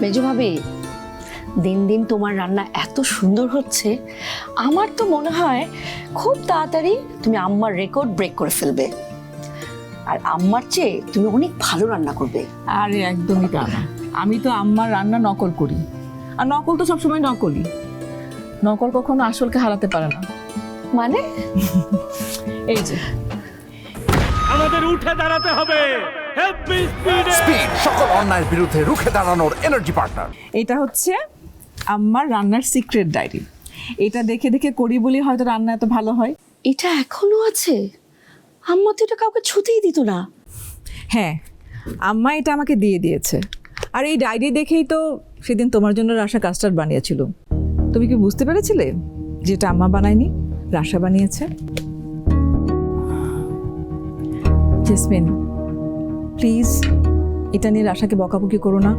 মেজো ভাবি, দিন দিন তোমার রান্না এত সুন্দর হচ্ছে, আমার তো মনে হয় খুব তাড়াতাড়ি তুমি আম্মার রেকর্ড ব্রেক করে ফেলবে, আর আম্মার চেয়ে তুমি অনেক ভালো রান্না করবে। আরে একদমই তা না, আমি তো আম্মার রান্না নকল করি, আর নকল তো সবসময় নকলই। নকল কখনো আসলকে হারাতে পারে না। মানে? এই যে আমাদের উঠে দাঁড়াতে হবে। স্পিড, সকল অন্যায়ের বিরুদ্ধে রুখে দাঁড়ানোর এনার্জি পার্টনার। এটা হচ্ছে আম্মার রান্নার সিক্রেট ডায়েরি। এটা দেখে দেখে করি বলি হয়তো রান্না এত ভালো হয়। এটা এখনো আছে? আম্মা তো এটা কাউকে ছুতেই দিত না। হ্যাঁ, আম্মা এটা আমাকে দিয়ে দিয়েছে। আর এই ডায়েরি দেখেই তো সেদিন তোমার জন্য রাশা কাস্টার্ড বানিয়েছিল। তুমি কি বুঝতে পেরেছিলে যেটা আম্মা বানায়নি, রাশা বানিয়েছে? জেসমিন, প্লিজ এটা নিয়ে রাশাকে বকাবকি করো না।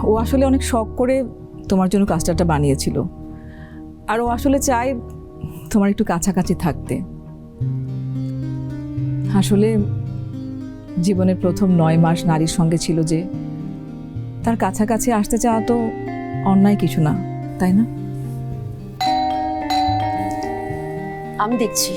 ও আসলে অনেক শখ করে তোমার জন্য কাস্টার্ডটা বানিয়েছিল, আর ও আসলে চায় তোমার একটু কাছাকাছি থাকতে। আসলে জীবনের প্রথম 9 মাস নারীর সঙ্গে ছিল যে, তার কাছাকাছি আসতে চাওয়া তো অন্যায় কিছু না, তাই না? আমি দেখছি।